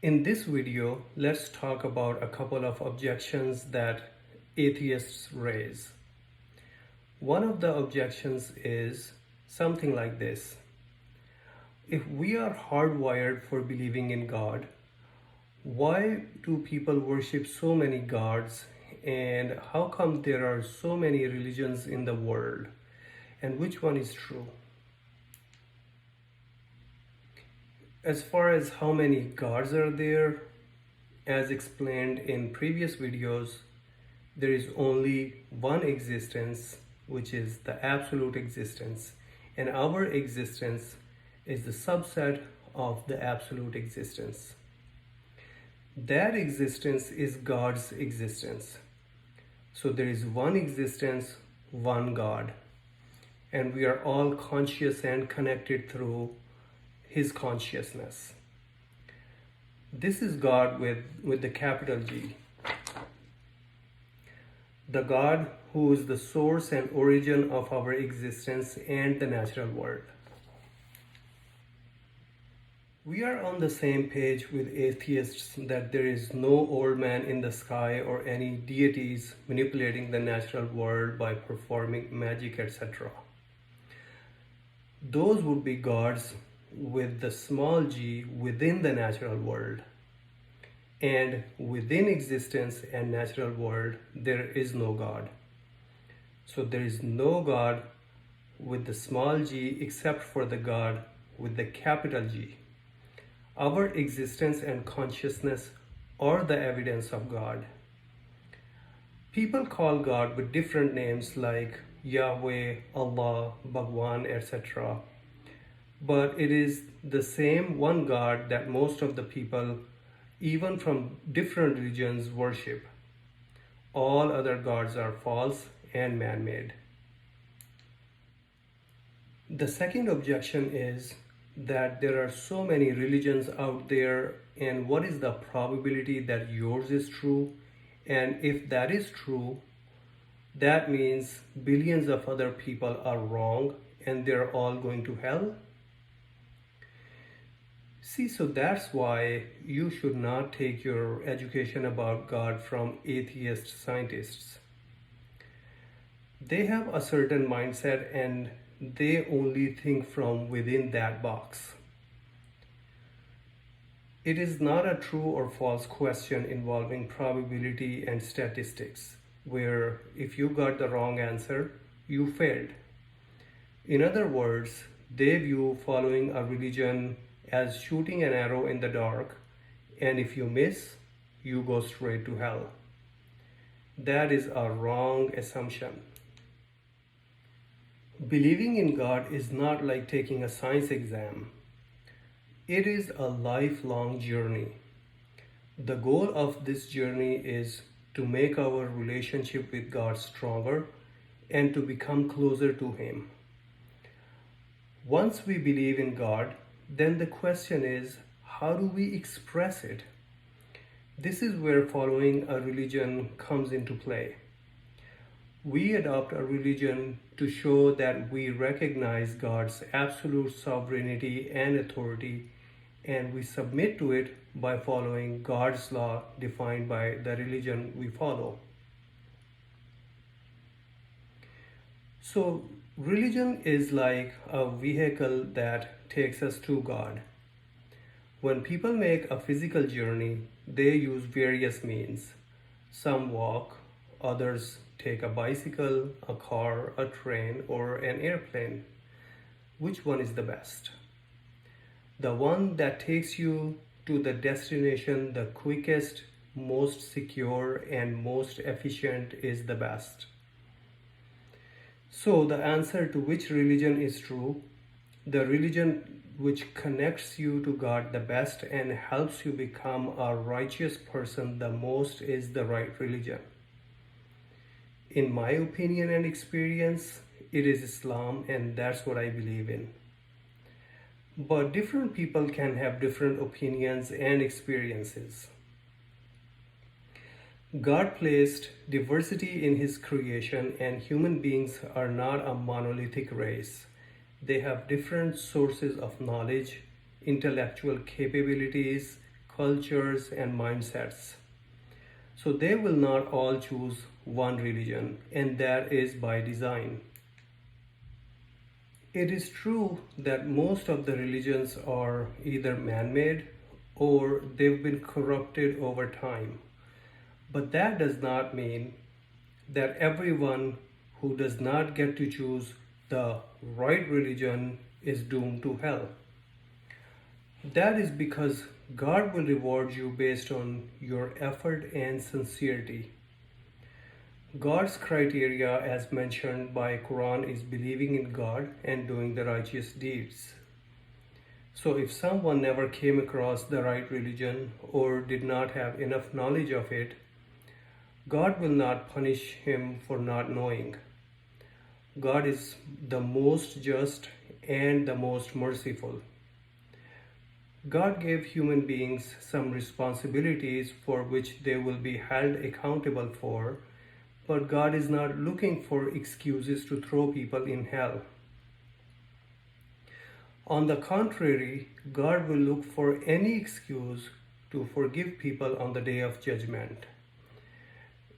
In this video, let's talk about a couple of objections that atheists raise. One of the objections is something like this. If we are hardwired for believing in God, why do people worship so many gods, and how come there are so many religions in the world, and which one is true? As far as how many gods are there, as explained in previous videos, there is only one existence, which is the absolute existence, and our existence is the subset of the absolute existence. That existence is God's existence. So there is one existence, one God, and we are all conscious and connected through His consciousness. This is God with the capital G. The God who is the source and origin of our existence and the natural world. We are on the same page with atheists that there is no old man in the sky or any deities manipulating the natural world by performing magic, etc. Those would be gods with the small g within the natural world. And within existence and natural world, there is no God. So there is no God with the small g except for the God with the capital G. Our existence and consciousness are the evidence of God. People call God with different names like Yahweh, Allah, Bhagwan, etc. But it is the same one God that most of the people, even from different religions, worship. All other gods are false and man-made. The second objection is that there are so many religions out there, and what is the probability that yours is true? And if that is true, that means billions of other people are wrong and they're all going to hell? See, so that's why you should not take your education about God from atheist scientists. They have a certain mindset and they only think from within that box. It is not a true or false question involving probability and statistics, where if you got the wrong answer, you failed. In other words, they view following a religion as shooting an arrow in the dark, and if you miss, you go straight to hell. That is a wrong assumption. Believing in God is not like taking a science exam. It is a lifelong journey. The goal of this journey is to make our relationship with God stronger and to become closer to Him. Once we believe in God, then the question is, how do we express it? This is where following a religion comes into play. We adopt a religion to show that we recognize God's absolute sovereignty and authority, and we submit to it by following God's law defined by the religion we follow. So, religion is like a vehicle that takes us to God. When people make a physical journey, they use various means. Some walk, others take a bicycle, a car, a train, or an airplane. Which one is the best? The one that takes you to the destination the quickest, most secure, and most efficient is the best. So the answer to which religion is true, the religion which connects you to God the best and helps you become a righteous person the most, is the right religion. In my opinion and experience, it is Islam, and that's what I believe in. But different people can have different opinions and experiences. God placed diversity in His creation, and human beings are not a monolithic race. They have different sources of knowledge, intellectual capabilities, cultures, and mindsets. So they will not all choose one religion, and that is by design. It is true that most of the religions are either man made or they've been corrupted over time. But that does not mean that everyone who does not get to choose the right religion is doomed to hell. That is because God will reward you based on your effort and sincerity. God's criteria, as mentioned by Quran, is believing in God and doing the righteous deeds. So if someone never came across the right religion or did not have enough knowledge of it, God will not punish him for not knowing. God is the most just and the most merciful. God gave human beings some responsibilities for which they will be held accountable for, but God is not looking for excuses to throw people in hell. On the contrary, God will look for any excuse to forgive people on the day of judgment.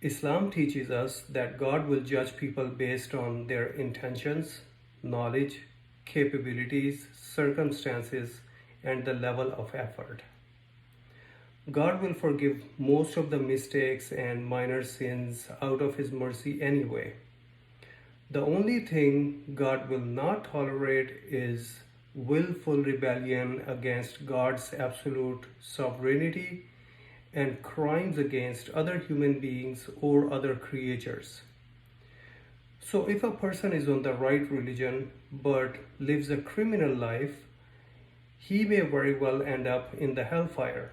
Islam teaches us that God will judge people based on their intentions, knowledge, capabilities, circumstances, and the level of effort. God will forgive most of the mistakes and minor sins out of His mercy anyway. The only thing God will not tolerate is willful rebellion against God's absolute sovereignty and crimes against other human beings or other creatures. So if a person is on the right religion but lives a criminal life, he may very well end up in the hellfire.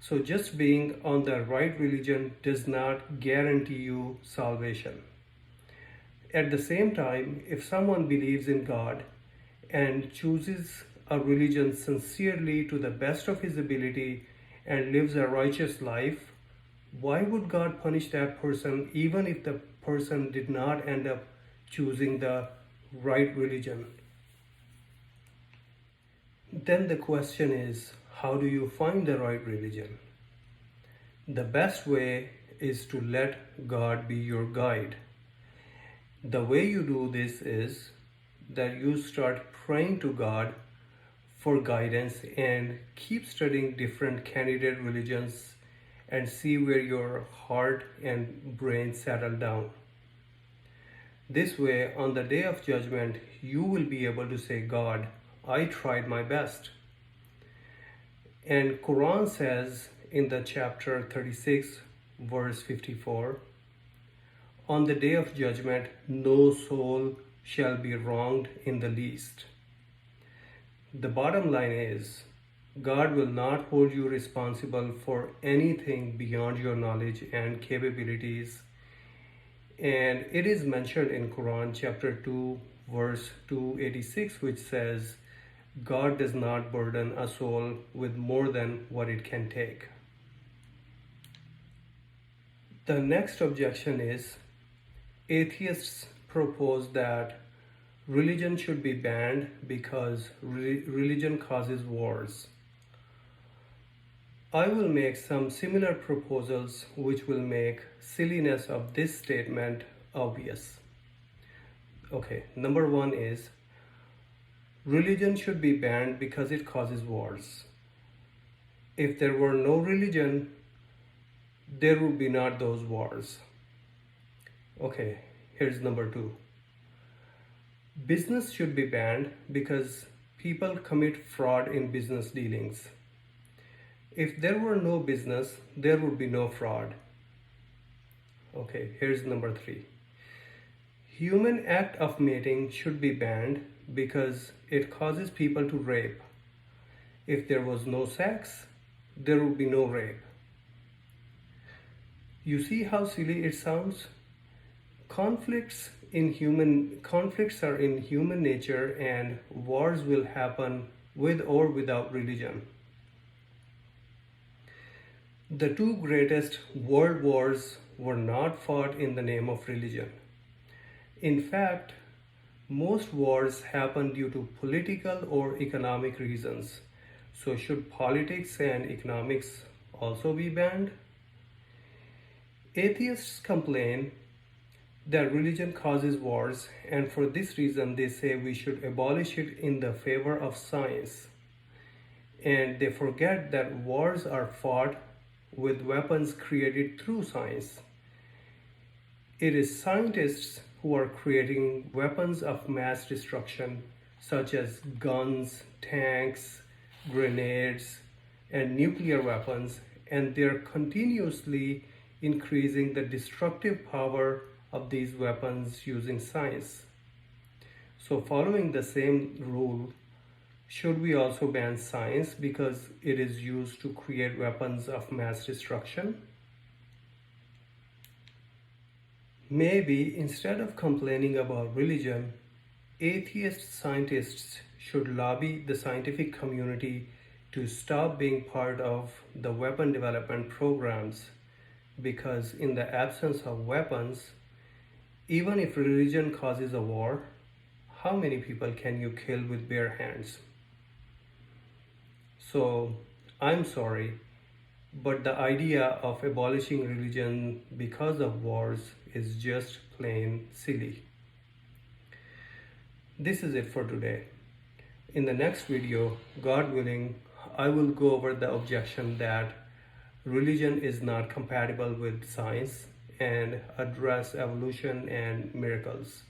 So just being on the right religion does not guarantee you salvation. At the same time, if someone believes in God and chooses a religion sincerely to the best of his ability and lives a righteous life, why would God punish that person even if the person did not end up choosing the right religion? Then the question is, how do you find the right religion? The best way is to let God be your guide. The way you do this is that you start praying to God for guidance and keep studying different candidate religions and see where your heart and brain settle down. This way, on the day of judgment, you will be able to say, God, I tried my best. And Quran says in the chapter 36, verse 54, on the day of judgment, no soul shall be wronged in the least. The bottom line is, God will not hold you responsible for anything beyond your knowledge and capabilities. And it is mentioned in Quran chapter 2, verse 286, which says, God does not burden a soul with more than what it can take. The next objection is, atheists propose that religion should be banned because religion causes wars. I will make some similar proposals which will make silliness of this statement obvious. Okay, number one is, religion should be banned because it causes wars. If there were no religion, there would be not those wars. Okay, here's number two. Business should be banned because people commit fraud in business dealings. If there were no business, there would be no fraud. Okay, here's number three. Human act of mating should be banned because it causes people to rape. If there was no sex, there would be no rape. You see how silly it sounds? Conflicts are in human nature, and wars will happen with or without religion. The two greatest world wars were not fought in the name of religion. In fact, most wars happen due to political or economic reasons, So, should politics and economics also be banned? Atheists complain that religion causes wars, and for this reason, they say we should abolish it in the favor of science. And they forget that wars are fought with weapons created through science. It is scientists who are creating weapons of mass destruction, such as guns, tanks, grenades, and nuclear weapons, and they're continuously increasing the destructive power of these weapons using science. So, following the same rule, should we also ban science because it is used to create weapons of mass destruction? Maybe instead of complaining about religion, atheist scientists should lobby the scientific community to stop being part of the weapon development programs, because in the absence of weapons, even if religion causes a war, how many people can you kill with bare hands? So, I'm sorry, but the idea of abolishing religion because of wars is just plain silly. This is it for today. In the next video, God willing, I will go over the objection that religion is not compatible with science and address evolution and miracles.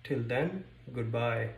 Till then, goodbye.